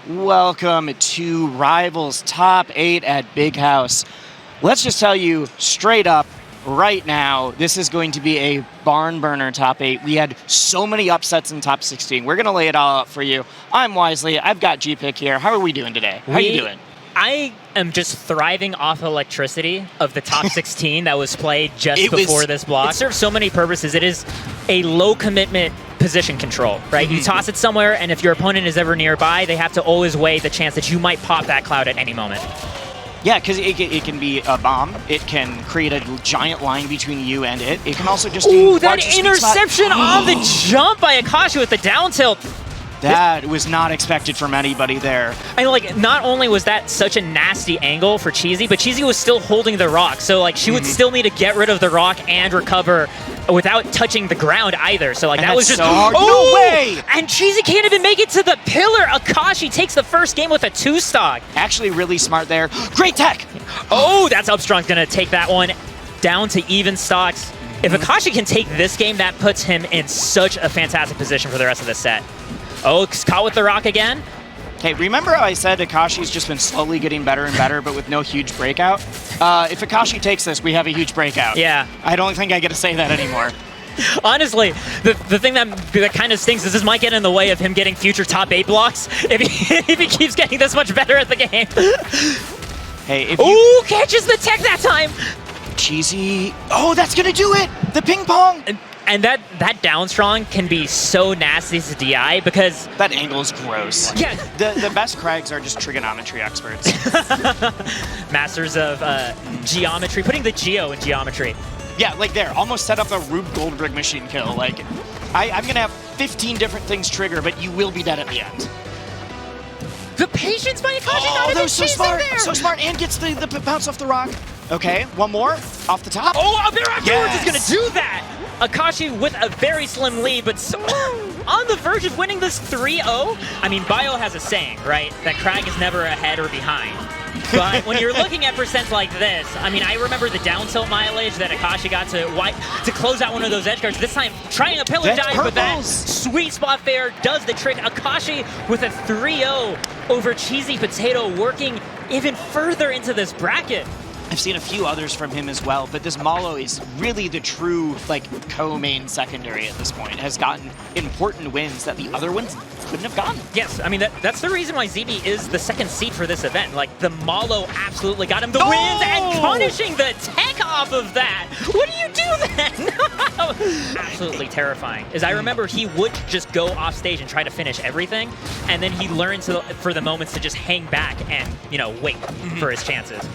Welcome to Rivals Top 8 at Big House. Let's just tell you straight up right now, this is going to be a barn burner top 8. We had so many upsets in top 16. We're going to lay it all out for you. I'm Wisely. I've got G-Pick here. How are we doing today? How are you doing? I am just thriving off electricity of the top 16 that was played just before this block. It serves so many purposes. It is a low commitment position control, right? You toss it somewhere, and if your opponent is ever nearby, they have to always weigh the chance that you might pop that cloud at any moment. Yeah, because it can be a bomb. It can create a giant line between you and it. It can also just do that interception on the jump by Akashi with the down tilt. That was not expected from anybody there. And like, not only was that such a nasty angle for Cheesy, but Cheesy was still holding the rock. So like, she would still need to get rid of the rock and recover without touching the ground either. So like, that was just so hard. No way! And Cheesy can't even make it to the pillar. Akashi takes the first game with a 2-stock. Actually, really smart there. Great tech! Oh, that's Upstrong's gonna take that one down to even stocks. If Akashi can take this game, that puts him in such a fantastic position for the rest of the set. Oh, caught with the rock again. Okay, remember how I said Akashi's just been slowly getting better and better, but with no huge breakout? If Akashi takes this, we have a huge breakout. Yeah. I don't think I get to say that anymore. Honestly, the thing that kind of stinks is this might get in the way of him getting future top 8 blocks if he keeps getting this much better at the game. Hey, if Ooh, catches the tech that time. Cheesy. Oh, that's gonna do it! The ping pong! And that down strong can be so nasty to DI because... That angle is gross. Yeah. The best Krags are just trigonometry experts. Masters of geometry, putting the geo in geometry. Yeah, like there, almost set up a Rube Goldberg machine kill. Like, I'm gonna have 15 different things trigger, but you will be dead at the end. The patience by Akashi, oh, that was so smart! So smart, and gets the bounce off the rock. Okay, one more, off the top. Oh, up there afterwards is gonna do that! Akashi with a very slim lead, but so on the verge of winning this 3-0. I mean, Bio has a saying, right? That Krag is never ahead or behind. But when you're looking at percents like this, I mean, I remember the down tilt mileage that Akashi got to close out one of those edge guards. This time, trying a pillar dive, but that sweet spot fair does the trick. Akashi with a 3-0 over CheesyPotato, working even further into this bracket. I've seen a few others from him as well, but this Malo is really the true like co-main secondary at this point. Has gotten important wins that the other ones couldn't have gotten. Yes, I mean that's the reason why ZeeBee is the second seed for this event. Like the Malo absolutely got him the wins and punishing the tech off of that. What do you do then? No! Absolutely terrifying. As I remember, he would just go off stage and try to finish everything, and then he learned for the moments to just hang back and wait for his chances.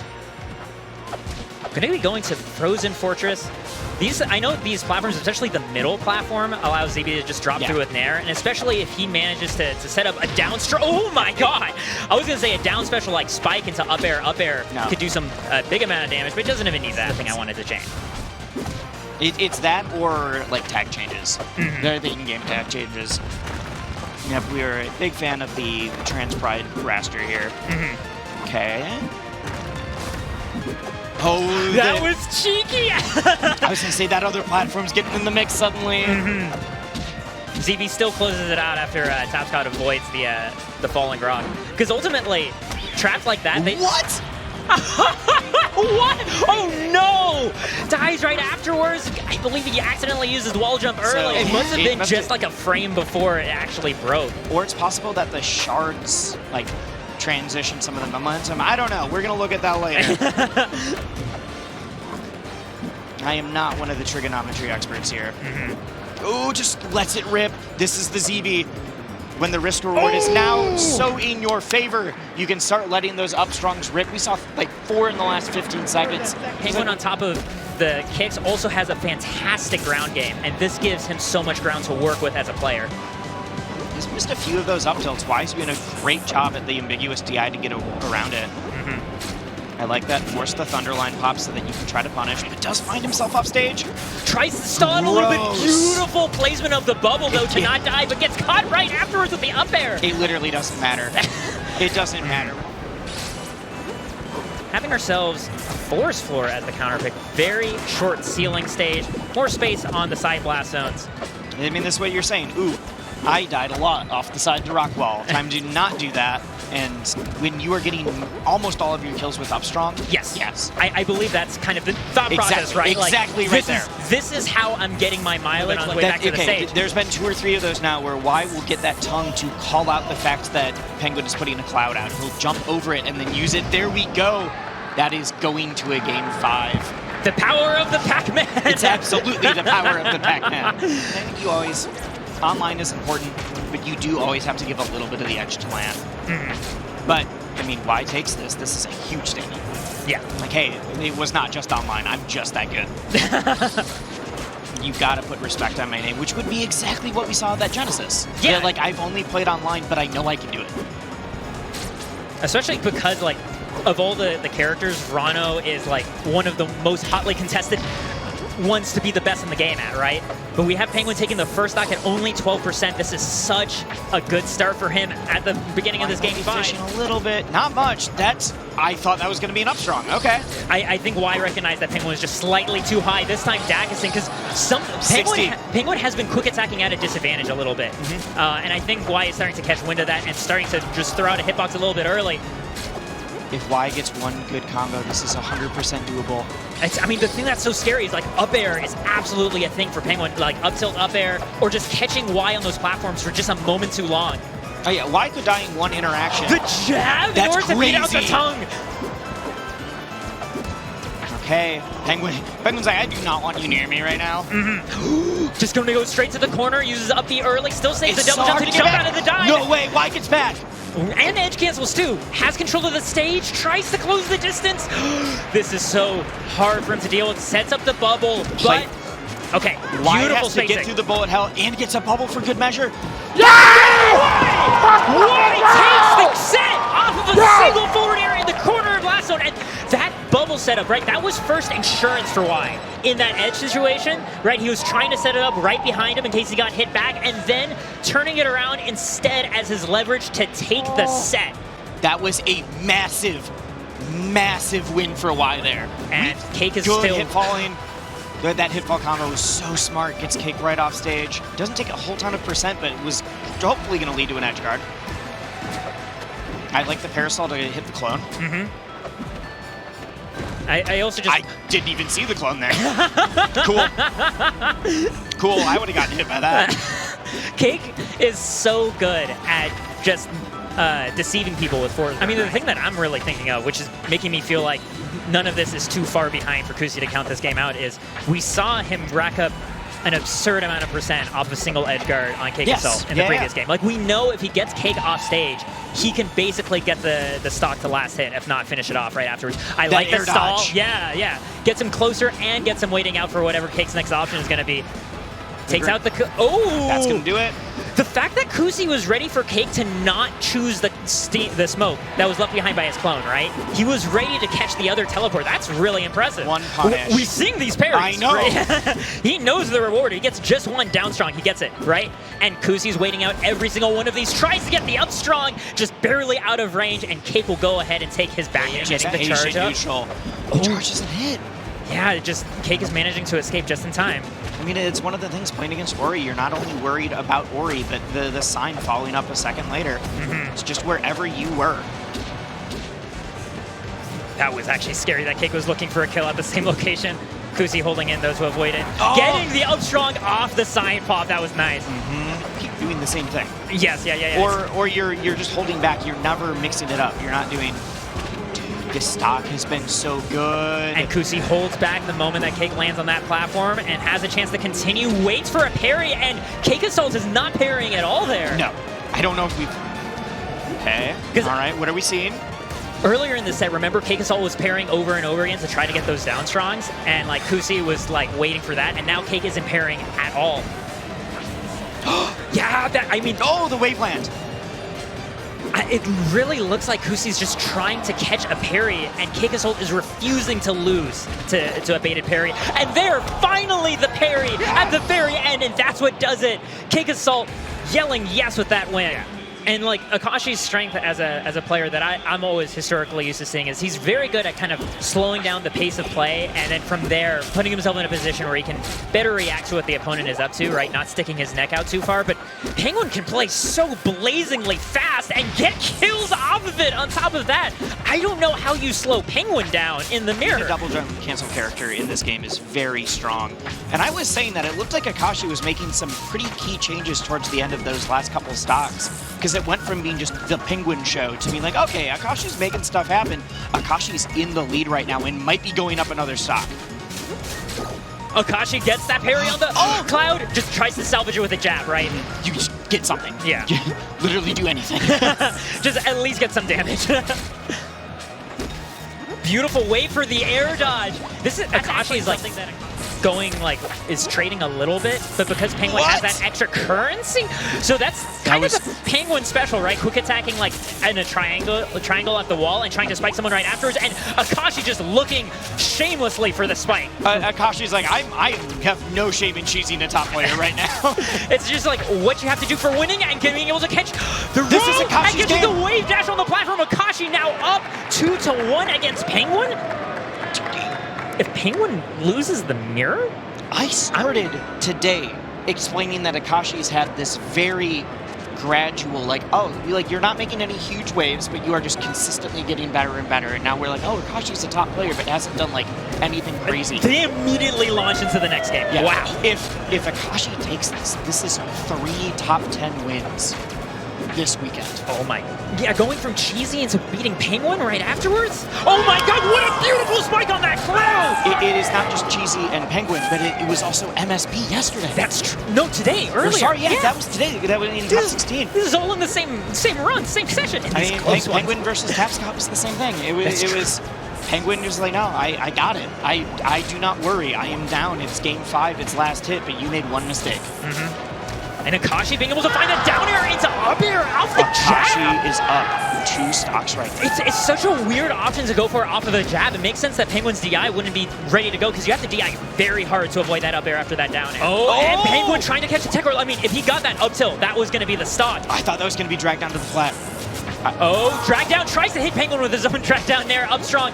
Going to be going to Frozen Fortress. I know these platforms, especially the middle platform, allows ZeeBee to just drop through with Nair, and especially if he manages to set up a down oh my god! I was going to say a down special like spike into up air could do some big amount of damage, but it doesn't even need that thing I wanted to change. It's that or like tag changes. They're the in-game tag changes. Yep, we are a big fan of the Trans Pride raster here. Okay. Oh, that was cheeky! I was going to say that other platform's getting in the mix suddenly. ZeeBee still closes it out after Tapscott avoids the falling rock. Because ultimately, trapped like that, they... What? What? Oh no! Dies right afterwards. I believe he accidentally used his wall jump early. So it must have been just like a frame before it actually broke. Or it's possible that the shards, like, transition some of the momentum. I don't know. We're going to look at that later. I am not one of the trigonometry experts here. Oh, just lets it rip. This is the ZeeBee. When the risk reward is now so in your favor, you can start letting those upstrongs rip. We saw like 4 in the last 15 seconds. Penguin on top of the kicks also has a fantastic ground game, and this gives him so much ground to work with as a player. He's missed a few of those up tilts. Why is he doing a great job at the ambiguous DI to get around it? I like that. Force the Thunderline pop so that you can try to punish, but does find himself off stage. Tries to stun a little bit. Beautiful placement of the bubble, though, to not die, but gets caught right afterwards with the up air. It literally doesn't matter. It doesn't matter. Having ourselves a forest floor as the counter pick. Very short ceiling stage. More space on the side blast zones. I mean, this is what you're saying. Ooh, I died a lot off the side of the rock wall. Time to not do that. and when you are getting almost all of your kills with Upstrong. Yes. Yes. I believe that's kind of the thought process, right? Exactly, like, right there. This is how I'm getting my mileage on the way back to the stage. There's been 2 or 3 of those now where Y will get that tongue to call out the fact that Penguin is putting a cloud out. He'll jump over it and then use it. There we go. That is going to a game 5. The power of the Pac-Man. It's absolutely the power of the Pac-Man. I think you always, online is important, but you do always have to give a little bit of the edge to LAN. But, I mean, Y takes this. This is a huge statement. Yeah. Like, hey, it was not just online. I'm just that good. You gotta put respect on my name, which would be exactly what we saw at that Genesis. Yeah. Like, I've only played online, but I know I can do it. Especially because, like, of all the characters, Rano is like one of the most hotly contested ones to be the best in the game at, right? But we have Penguin taking the first stock at only 12%. This is such a good start for him at the beginning of this game 5. A little bit, not much. I thought that was going to be an Upstrong. Okay. I think Y recognized that Penguin was just slightly too high. This time Dacusing, because Penguin has been quick attacking at a disadvantage a little bit. And I think Y is starting to catch wind of that and starting to just throw out a hitbox a little bit early. If Y gets one good combo, this is 100% doable. I mean, the thing that's so scary is, like, up air is absolutely a thing for Penguin. Like, up tilt, up air, or just catching Y on those platforms for just a moment too long. Oh, yeah, Y could die in one interaction. The jab in order to beat out the tongue. Okay, Penguin's like, I do not want you near me right now. Just going to go straight to the corner, uses up B early, still saves the double jump to jump out of the dive. No way, Y gets back. And edge cancels too. Has control of the stage, tries to close the distance. This is so hard for him to deal with. Sets up the bubble, but okay, Y beautiful has spacing. to get through the bullet hell and gets a bubble for good measure. Y takes the set off of a single forward air in the corner of last zone, and that bubble setup, right? That was first insurance for Y in that edge situation, right? He was trying to set it up right behind him in case he got hit back, and then turning it around instead as his leverage to take the set. That was a massive, massive win for Y there. And Cake is good still hit falling. Good, that hitfall combo was so smart. Gets Cake right off stage. Doesn't take a whole ton of percent, but it was hopefully going to lead to an edge guard. I like the parasol to hit the clone. I also just... I didn't even see the clone there. Cool. Cool, I would have gotten hit by that. Cake is so good at just deceiving people with forward. I mean, the thing that I'm really thinking of, which is making me feel like none of this is too far behind for KUSI to count this game out, is we saw him rack up an absurd amount of percent off a single edge guard on CakeAssault in the previous game. Like, we know if he gets Cake off stage, he can basically get the stock to last hit, if not finish it off right afterwards. I like the stall. Dodge. Yeah. Gets him closer and gets him waiting out for whatever Cake's next option is going to be. Takes out the... That's going to do it. The fact that KUSI was ready for Cake to not choose the smoke that was left behind by his clone, right? He was ready to catch the other teleport. That's really impressive. One punish. We sing these parries. I know. Right? He knows the reward. He gets just one down strong. He gets it, right? And KUSI's waiting out every single one of these. Tries to get the up strong, just barely out of range, and Cake will go ahead and take his back and getting the charge up. The charge doesn't hit. Yeah, just Cake is managing to escape just in time. I mean, it's one of the things playing against Ori. You're not only worried about Ori, but the sign falling up a second later. It's just wherever you were. That was actually scary that Cake was looking for a kill at the same location. KUSI holding in those who have waited. Getting the up strong off the sign pop. That was nice. Keep doing the same thing. Yes, yeah. Or you're just holding back. You're never mixing it up. You're not doing... This stock has been so good. And KUSI holds back the moment that Cake lands on that platform and has a chance to continue, waits for a parry, and CakeAssault is not parrying at all there. No. I don't know if we've... Okay. All right, what are we seeing? Earlier in the set, remember CakeAssault was parrying over and over again to try to get those down strongs, and like KUSI was like waiting for that, and now Cake isn't parrying at all. Oh, the Waveland. It really looks like KUSI's just trying to catch a parry, and CakeAssault is refusing to lose to a baited parry. And there, finally the parry at the very end, and that's what does it. CakeAssault yelling yes with that win. And like Akashi's strength as a player that I'm always historically used to seeing is he's very good at kind of slowing down the pace of play, and then from there putting himself in a position where he can better react to what the opponent is up to, right? Not sticking his neck out too far. But Penguin can play so blazingly fast and get kills off of it on top of that. I don't know how you slow Penguin down in the mirror. The double jump cancel character in this game is very strong. And I was saying that it looked like Akashi was making some pretty key changes towards the end of those last couple stocks, because it went from being just the Penguin show to being like, okay, Akashi's making stuff happen. Akashi's in the lead right now and might be going up another stock. Akashi gets that parry on the cloud, just tries to salvage it with a jab, right? You just get something. Yeah. Literally do anything. Just at least get some damage. Beautiful wait for the air dodge. This is Akashi is like going like is trading a little bit, but because Penguin has that extra currency, so that's kind of the Penguin special, right? Quick attacking like in a triangle at the wall and trying to spike someone right afterwards, and Akashi just looking shamelessly for the spike. Akashi's like, I have no shame in cheesing a top player right now. It's just like what you have to do for winning and being able to catch the roll This is Akashi's and getting game. the wave dash on the platform. Akashi now up 2-1 against Penguin. If Penguin loses the mirror? I started today explaining that Akashi's had this very gradual, like, you're not making any huge waves, but you are just consistently getting better and better. And now we're like, oh, Akashi's a top player, but hasn't done, like, anything crazy. They immediately launch into the next game. Yeah. Wow. If Akashi takes this is 3 top 10 wins this weekend. Oh my. Yeah, going from Cheesy into beating Penguin right afterwards? Oh my god, what a beautiful spike on that cloud! It is not just Cheesy and Penguin, but it was also MSP yesterday. That's true. No, today, earlier. Sorry, yeah, that was today. That was in top 16. This is all in the same run, same session. I mean, Penguin versus Tapscott was the same thing. It was Penguin was like, no, I got it. I do not worry. I am down. It's game 5. It's last hit, but you made one mistake. And Akashi being able to find a down air into up air off the jab. Akashi is up 2 stocks right now. It's such a weird option to go for off of the jab. It makes sense that Penguin's DI wouldn't be ready to go because you have to DI very hard to avoid that up air after that down air. And Penguin trying to catch the tech roll. I mean, if he got that up tilt, that was going to be the stock. I thought that was going to be dragged down to the flat. Drag down, tries to hit Penguin with his own drag down there, up strong.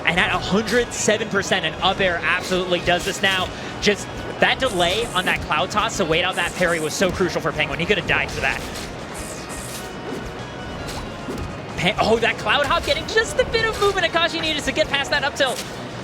And at 107%, an up air absolutely does this now. Just that delay on that cloud toss to wait out that parry was so crucial for Penguin. He could have died for that. That cloud hop getting just the bit of movement Akashi needed to get past that up tilt.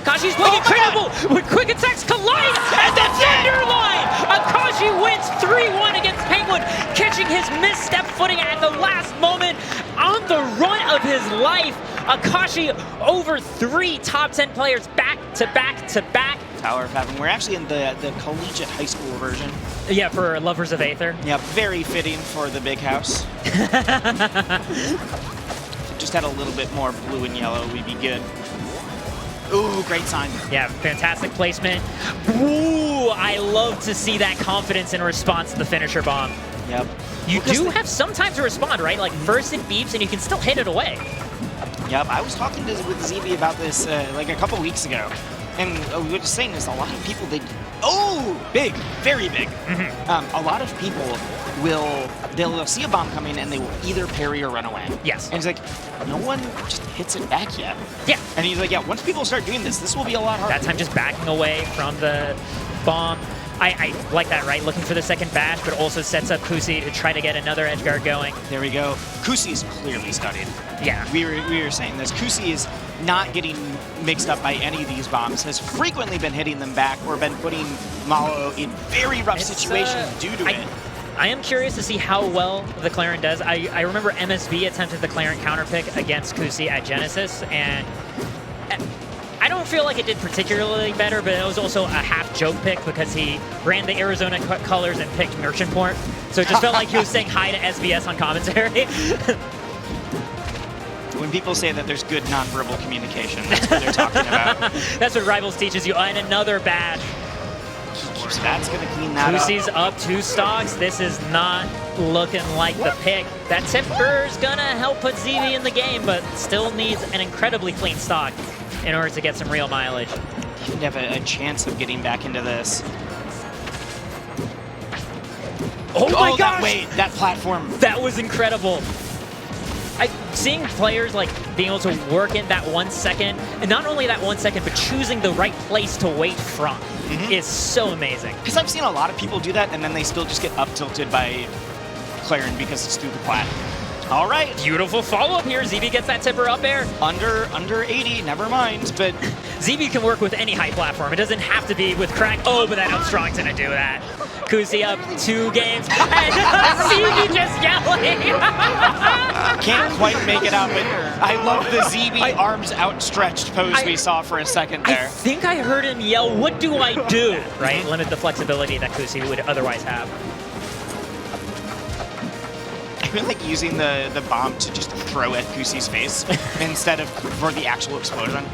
Akashi's playing incredible when quick attacks collide at the tender line. Akashi wins 3-1 against Penguin, catching his misstep footing at the last moment on the run of his life. Akashi over 3 top 10 players back to back to back. Tower of Heaven. We're actually in the collegiate high school version. Yeah, for lovers of Aether. Yeah, very fitting for the big house. Just had a little bit more blue and yellow, we'd be good. Ooh, great sign. Yeah, fantastic placement. Ooh, I love to see that confidence in response to the finisher bomb. Yep. You do have some time to respond, right? Like first it beeps and you can still hit it away. Yep, I was talking with ZeeBee about this like a couple weeks ago. And we were just saying this, a lot of people, big, very big. A lot of people they'll see a bomb coming and they will either parry or run away. Yes. And he's like, no one just hits it back yet. Yeah. And he's like, yeah, once people start doing this will be a lot harder. That time just backing away from the bomb. I like that, right? Looking for the second bash, but also sets up KUSI to try to get another edge guard going. There we go. KUSI is clearly studied. Yeah. We were saying this. KUSI is not getting mixed up by any of these bombs, has frequently been hitting them back or been putting Malo in very rough situations due to it. I am curious to see how well the Clarent does. I remember MSV attempted the Clarent counterpick against KUSI at Genesis, and I don't feel like it did particularly better, but it was also a half joke pick because he ran the Arizona colors and picked Merchantport. So it just felt like he was saying hi to SBS on commentary. When people say that there's good nonverbal communication, that's what they're talking about. That's what Rivals teaches you. And another badge. That's going to clean that KUSI's up 2 stocks. This is not looking like the pick. That tipper's going to help put ZeeBee in the game, but still needs an incredibly clean stock in order to get some real mileage. You have a chance of getting back into this. Oh my gosh! That platform. That was incredible. Seeing players like being able to work in that 1 second, and not only that 1 second, but choosing the right place to wait from is so amazing. Because I've seen a lot of people do that, and then they still just get up tilted by Clarent because it's through the plat. All right. Beautiful follow-up here. ZeeBee gets that tipper up air. Under 80, never mind, but... ZeeBee can work with any high platform. It doesn't have to be with crack. Oh, but that up strong didn't do that. KUSI up 2 games. And ZeeBee just yelling. Can't quite make it out, but I love the ZeeBee arms outstretched pose we saw for a second there. I think I heard him yell, "What do I do?" Right? Limit the flexibility that KUSI would otherwise have. I feel like using the bomb to just throw at KUSI's face instead of for the actual explosion.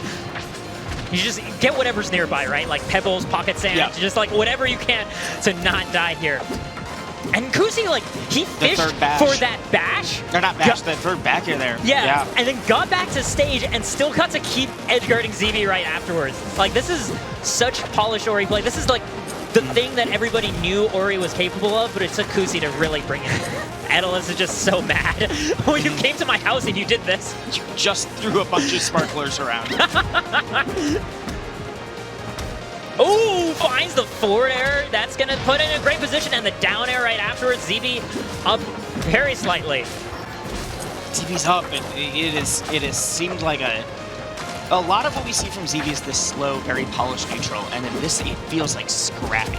You just get whatever's nearby, right? Like pebbles, pocket sand, just like whatever you can to not die here. And KUSI, like, he fished for that bash. Or not bash, the third back here there. Yeah, and then got back to stage and still got to keep edgeguarding ZeeBee right afterwards. Like, this is such polished Ori play. This is like the thing that everybody knew Ori was capable of, but it took KUSI to really bring it. Edelus is just so mad. When you came to my house and you did this. You just threw a bunch of sparklers around. Oh, finds the forward air. That's going to put it in a great position. And the down air right afterwards. ZeeBee up very slightly. ZeeBee's up. It has seemed like a lot of what we see from ZeeBee is this slow, very polished neutral. And then this, it feels like scrappy.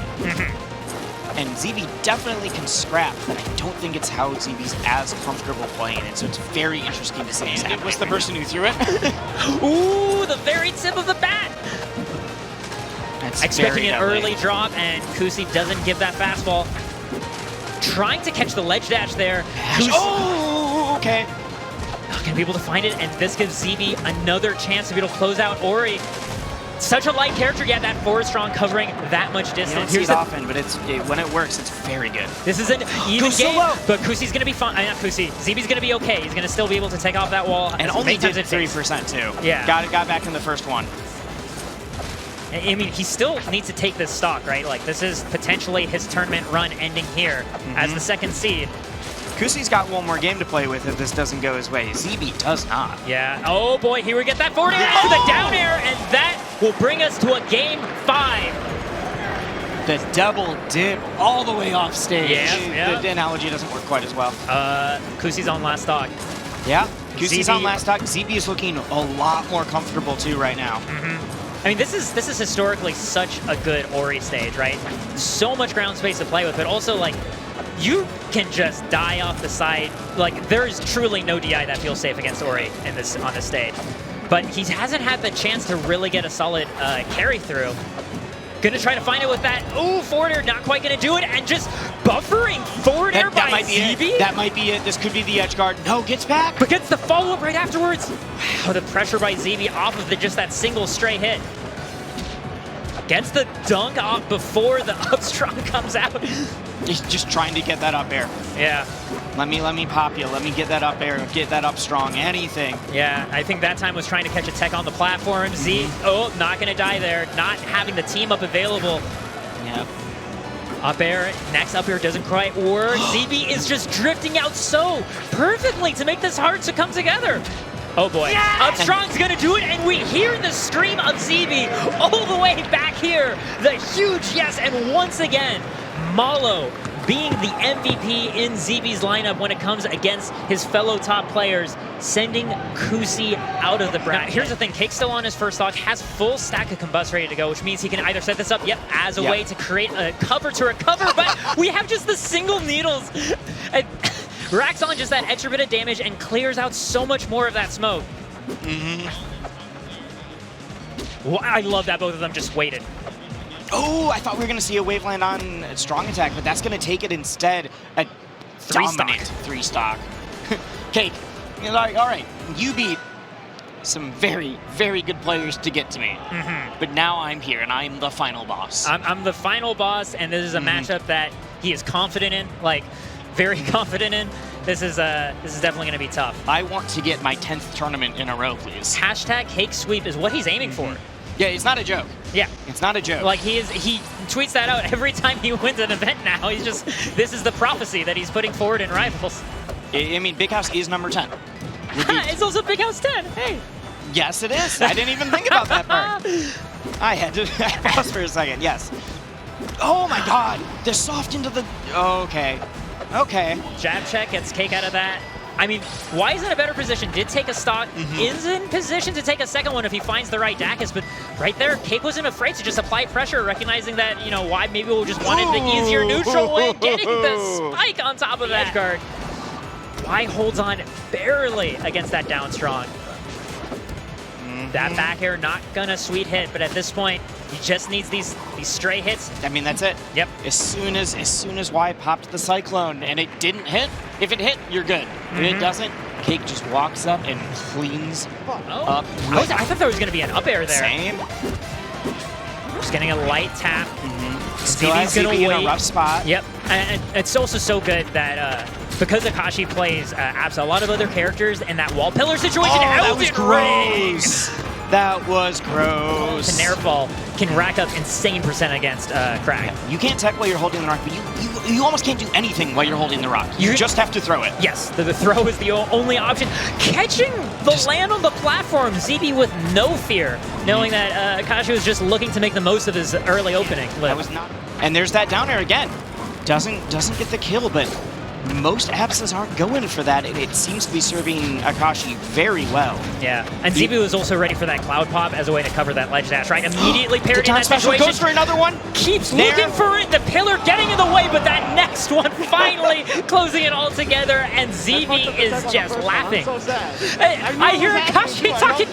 And ZeeBee definitely can scrap, but I don't think it's how ZeeBee's as comfortable playing it. So it's very interesting to see. And it was the person who threw it. Ooh, the very tip of the bat. That's expecting an early drop, and KUSI doesn't give that fastball. Trying to catch the ledge dash there. Oh, okay. Not gonna be able to find it, and this gives ZeeBee another chance to be able to close out Ori. Such a light character, yet that 4 strong covering that much distance. You don't see it often, but when it works, it's very good. This is an even game, but KUSI's gonna be fine. Not KUSI. ZeeBee's gonna be okay. He's gonna still be able to take off that wall. And only did 3% too. Yeah. Got back in the first one. I mean, he still needs to take this stock, right? Like, this is potentially his tournament run ending here as the 2nd seed. KUSI's got one more game to play with if this doesn't go his way. ZeeBee does not. Yeah. Oh, boy. Here we get that forward air into the down air, and that will bring us to a game 5. The double dip all the way off stage. Yeah. The analogy doesn't work quite as well. KUSI's on last stock. Yeah. KUSI's on last stock. ZeeBee is looking a lot more comfortable, too, right now. I mean, this is historically such a good Ori stage, right? So much ground space to play with, but also, like, you can just die off the side. Like, there is truly no DI that feels safe against Ori on this stage. But he hasn't had the chance to really get a solid carry through. Gonna try to find it with that. Oh, forward air, not quite gonna do it, and just buffering forward air by ZeeBee. That might be it. This could be the edge guard. No, gets back. But gets the follow-up right afterwards. Wow, the pressure by ZeeBee off of just that single stray hit. Gets the dunk off before the up strong comes out. He's just trying to get that up air. Yeah. Let me pop you. Let me get that up air. Get that up strong. Anything. Yeah, I think that time was trying to catch a tech on the platform. Oh, not gonna die there. Not having the team up available. Yep. Up air, next up air doesn't quite work. ZeeBee is just drifting out so perfectly to make this hard to come together. Oh boy, Up strong's gonna do it, and we hear the scream of ZeeBee all the way back here. The huge yes, and once again, Malo being the MVP in ZeeBee's lineup when it comes against his fellow top players, sending KUSI out of the bracket. Now, here's the thing, Cake's still on his first stock, has full stack of combust ready to go, which means he can either set this up, as a way to create a cover to recover, but we have just the single needles. And racks on just that extra bit of damage and clears out so much more of that smoke. Well, I love that both of them just waited. Oh, I thought we were going to see a wave land on a strong attack, but that's going to take it instead. A 3-stock. 3-stock. Cake, you're like, all right, you beat some very, very good players to get to me. But now I'm here, and I'm the final boss. I'm the final boss, and this is a matchup that he is confident in, like, very confident in. This is definitely going to be tough. I want to get my 10th tournament in a row, please. Hashtag Cake Sweep is what he's aiming for. Yeah, it's not a joke. Yeah. It's not a joke. Like, he tweets that out every time he wins an event now. He's just, this is the prophecy that he's putting forward in Rivals. I mean, Big House is number 10. It's also Big House 10, hey. Yes, it is. I didn't even think about that part. I had to pause for a second, yes. Oh my god, they're soft into the, okay. Okay. Jab check gets Cake out of that. I mean, why is in a better position? Did take a stock, is in position to take a second one if he finds the right Dacus, but right there, Cake wasn't afraid to just apply pressure, recognizing that, you know, why maybe we just wanted the easier neutral way, getting the spike on top of that edge guard. Why holds on barely against that down strong. That back air not gonna sweet hit, but at this point, he just needs these stray hits. I mean, that's it. Yep. As soon as Y popped the Cyclone and it didn't hit, if it hit, you're good. If it doesn't, Cake just walks up and cleans up. I thought there was gonna be an up air there. Same. Just getting a light tap. Still has ZeeBee in a rough spot. Yep, and it's also so good that because Akashi plays a lot of other characters, and that wall pillar situation, that was gross. That was gross. The Nair fall can rack up insane percent against Crack. Yeah. You can't tech while you're holding the rock, but you almost can't do anything while you're holding the rock. You just have to throw it. Yes, the throw is the only option. Catching the land on the platform, ZeeBee with no fear, knowing that Akashi was just looking to make the most of his early opening. That was not. And there's that down air again. Doesn't get the kill, but most absents aren't going for that, and it seems to be serving Akashi very well. Yeah, and ZeeBee was also ready for that cloud pop as a way to cover that ledge dash, right? Immediately parried in that situation. Goes for another one. Keeps looking for it. The pillar getting in the way, but that next one finally closing it all together, and ZeeBee is just laughing. I hear Akashi talking.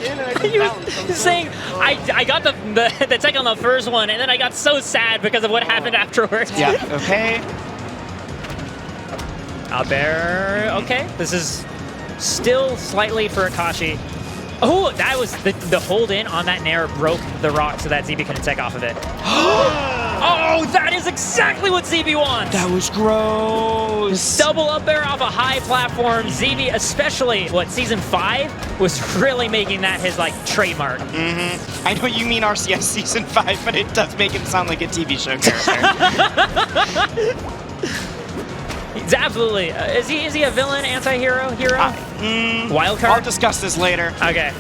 He was saying, I got the tech on the first one, and then I got so sad because of what happened afterwards. Yeah, okay. Out there, okay. This is still slightly for Akashi. Oh, that was the hold in on that Nair broke the rock so that ZeeBee couldn't take off of it. Oh, that is exactly what ZeeBee wants. That was gross. Double up air off a high platform. ZeeBee, especially Season 5, was really making that his like trademark. I know you mean RCS Season 5, but it does make him sound like a TV show character. He's absolutely. Is he a villain, anti-hero, hero? Wild card? I'll discuss this later. Okay.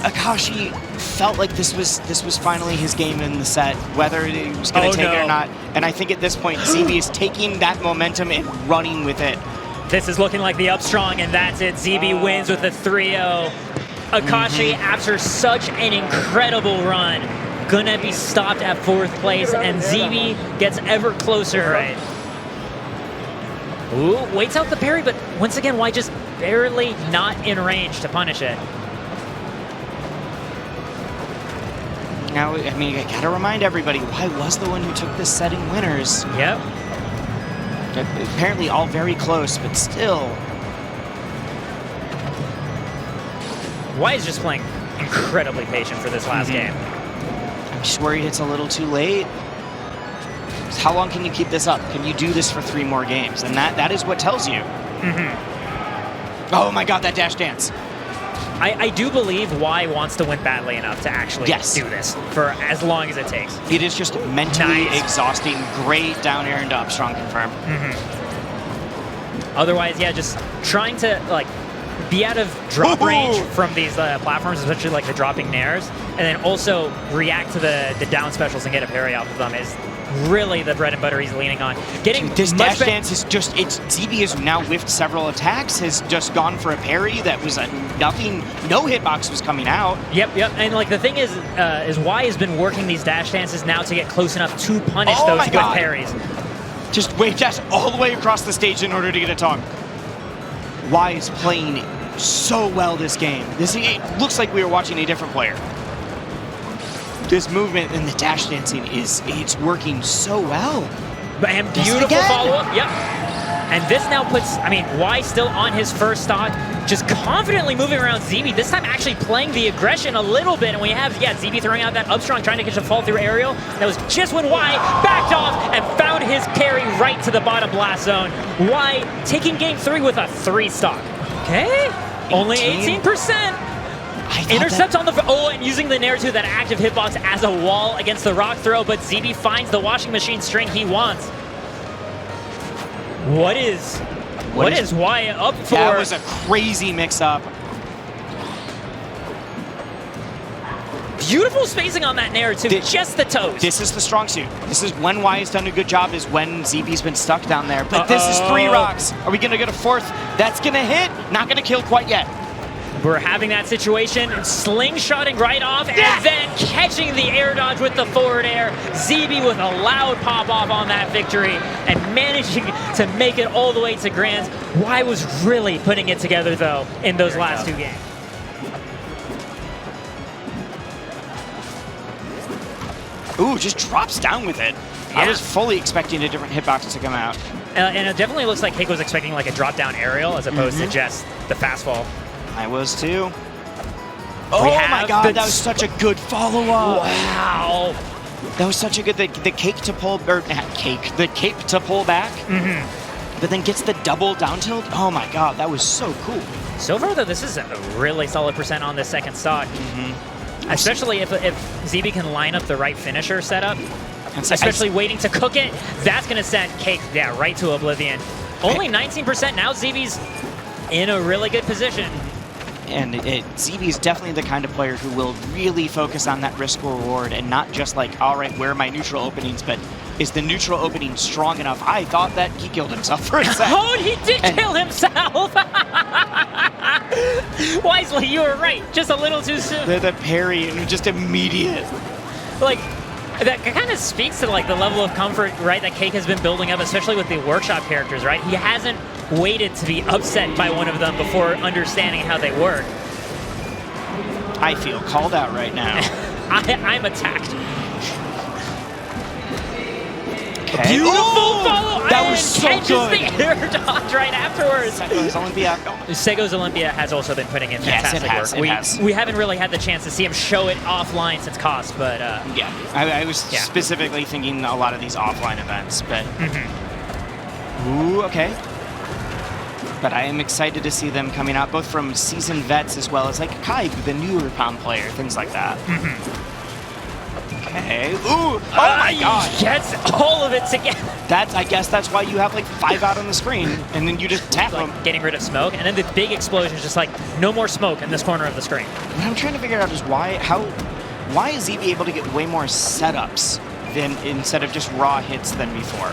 Akashi felt like this was finally his game in the set, whether he was going to take it or not. And I think at this point, ZeeBee is taking that momentum and running with it. This is looking like the up strong, and that's it. ZeeBee wins with the 3-0. Akashi, after such an incredible run, gonna be stopped at 4th place, and ZeeBee gets ever closer. Right. Ooh, waits out the parry, but once again, why just barely not in range to punish it? Now, I mean, I gotta remind everybody, why was the one who took this setting winners? Yep. Apparently all very close, but still. Why is just playing incredibly patient for this last game? I'm just worried it's a little too late. How long can you keep this up? Can you do this for 3 more games? And that is what tells you. Oh my god, that dash dance. I do believe Y wants to win badly enough to actually do this for as long as it takes. It is just mentally exhausting. Great down air into up strong confirm. Otherwise, yeah, just trying to like be out of drop range from these platforms, especially like the dropping Nairs, and then also react to the down specials and get a parry off of them is really the bread and butter he's leaning on. Getting this dash dance is just, ZeeBee has now whiffed several attacks, has just gone for a parry that was nothing, no hitbox was coming out. Yep, and like the thing is Y has been working these dash dances now to get close enough to punish those good parries. Just wave dash all the way across the stage in order to get a tongue. Y is playing so well this game. It looks like we were watching a different player. This movement and the dash dancing it's working so well. And beautiful follow-up, yep. And this now puts, I mean, Y still on his first stock, just confidently moving around ZeeBee, this time actually playing the aggression a little bit, and we have, ZeeBee throwing out that up strong, trying to catch a fall through aerial. That was just when Y backed off and found his carry right to the bottom blast zone. Y taking game 3 with a 3 stock. Okay, only 18%. Intercept on the, and using the Nair too, that active hitbox as a wall against the rock throw, but ZeeBee finds the washing machine string he wants. What is Y up for? That was a crazy mix-up. Beautiful spacing on that Nair, too. Just the toes. This is the strong suit. This is when Y has done a good job, is when ZeeBee's been stuck down there. But this is 3 rocks. Are we going to get a 4th? That's going to hit. Not going to kill quite yet. We're having that situation, slingshotting right off, and then catching the air dodge with the forward air. ZeeBee with a loud pop-off on that victory, and managing to make it all the way to Grands. Y was really putting it together, though, in those last 2 games. Ooh, just drops down with it. I was fully expecting a different hitbox to come out. And it definitely looks like Cake was expecting like a drop-down aerial as opposed to just the fastfall. I was too. Oh my god, that was such a good follow-up. Wow. That was such a good, the Cake to pull, or not Cake, the Cape to pull back. But then gets the double down tilt. Oh my god, that was so cool. So far though, this is a really solid percent on this second stock. Especially if ZeeBee can line up the right finisher setup. Especially waiting to cook it, that's going to send Cake, right to oblivion. Only 19% now, ZeeBee's in a really good position. And ZeeBee is definitely the kind of player who will really focus on that risk reward and not just like, all right, where are my neutral openings, but is the neutral opening strong enough? I thought that he killed himself for a second. Oh, he did kill himself! Wisely, you were right. Just a little too soon. The parry, and just immediate. Like, that kind of speaks to like the level of comfort, right, that Cake has been building up, especially with the workshop characters, right? He hasn't waited to be upset by one of them before understanding how they work. I feel called out right now. I'm attacked. Okay. Beautiful follow! That was so catches good. The air dodge right afterwards. Sego's Olympia. Sego's Olympia has also been putting in fantastic work. We haven't really had the chance to see him show it offline since cost, but yeah, I was specifically thinking a lot of these offline events, but ooh, okay. But I am excited to see them coming out, both from seasoned vets as well as like Kai, the newer palm player, things like that. Okay. Ooh! Oh my god! Gets all of it together. I guess that's why you have like 5 out on the screen, and then you just tap them. Getting rid of smoke, and then the big explosion is just like, no more smoke in this corner of the screen. What I'm trying to figure out is why is ZeeBee able to get way more setups than instead of just raw hits than before?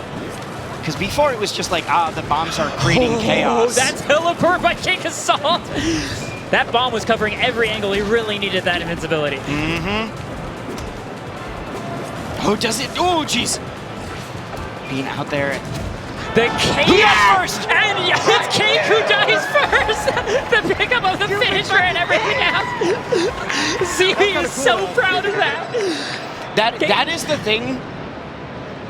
Because before it was just like, the bombs are creating chaos. That teleport by CakeAssault! That bomb was covering every angle. He really needed that invincibility. Oh, does it? Oh, jeez. Being out there. The Cake first! And it's Cake who dies first! The pickup of the finisher and everything else. ZeeBee is so proud of that. That is the thing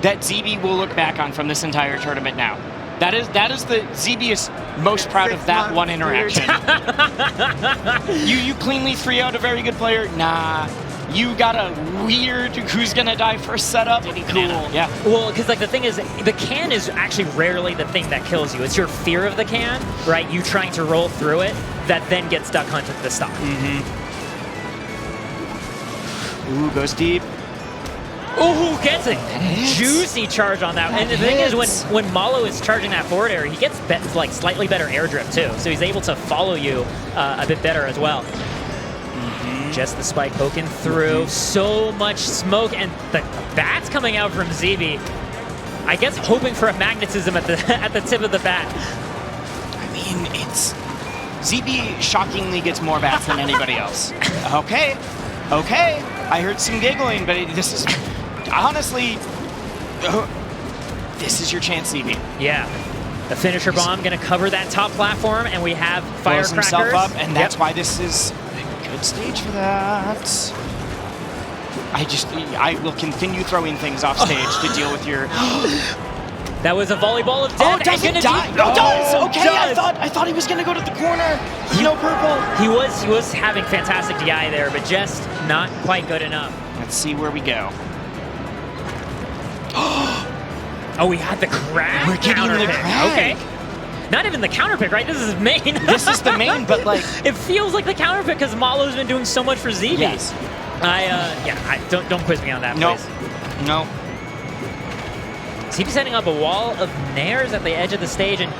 that ZeeBee will look back on from this entire tournament now. That is the ZeeBee is most proud of that one interaction. you cleanly 3 out a very good player? Nah. You got a weird who's gonna die first setup? Cool. Yeah. Well, because like the thing is, the can is actually rarely the thing that kills you. It's your fear of the can, right? You trying to roll through it that then gets duck hunted to the stock. Ooh, goes deep. Ooh, gets a juicy charge on that. And the thing is, when Malo is charging that forward air, he gets like slightly better air drift too. So he's able to follow you a bit better as well. Just the spike poking through. So much smoke, and the bats coming out from ZeeBee. I guess hoping for a magnetism at the tip of the bat. I mean, it's ZeeBee shockingly gets more bats than anybody else. Okay. I heard some giggling, but this is honestly, this is your chance, ZeeBee. Yeah. The finisher bomb going to cover that top platform, and we have firecrackers. Blows himself up, and that's why this is a good stage for that. I will continue throwing things off stage to deal with your... That was a volleyball of death. Oh, doesn't die. No, does. Okay, does. I thought he was going to go to the corner. No purple. He was having fantastic DI there, but just not quite good enough. Let's see where we go. Oh, we had the crag. We're getting the crag. Okay. Not even the counter pick, right? This is main. This is the main, but like... It feels like the counter pick because Malo's been doing so much for ZeeBee. Yes. Don't quiz me on that, please. No. ZeeBee setting up a wall of Nairs at the edge of the stage and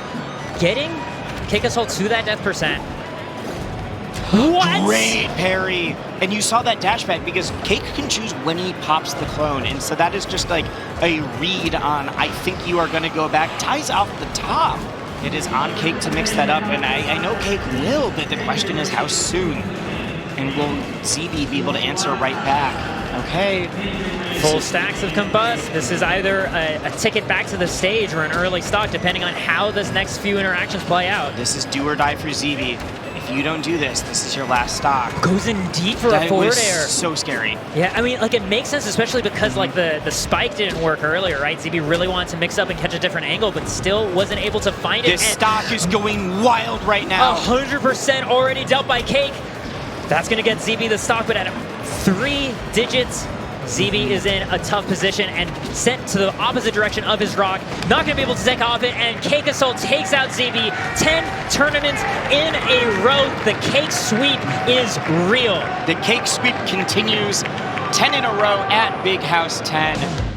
getting CakeAssault to that death percent. What? Great parry. And you saw that dash back because Cake can choose when he pops the clone. And so that is just like a read on, I think you are going to go back. Ties off the top. It is on Cake to mix that up. And I know Cake will, but the question is how soon? And will ZeeBee be able to answer right back? Okay. Full stacks of Combust. This is either a ticket back to the stage or an early stock, depending on how this next few interactions play out. This is do or die for ZeeBee. If you don't do this, this is your last stock. Goes in deep for a forward air. So scary. Yeah, I mean, like, it makes sense, especially because, like, the spike didn't work earlier, right? ZeeBee really wanted to mix up and catch a different angle, but still wasn't able to find it. This stock is going wild right now. 100% already dealt by Cake. That's going to get ZeeBee the stock, but at 3 digits, ZeeBee is in a tough position and sent to the opposite direction of his rock. Not going to be able to take off it, and CakeAssault takes out ZeeBee. 10 tournaments in a row. The Cake sweep is real. The Cake sweep continues. 10 in a row at Big House 10.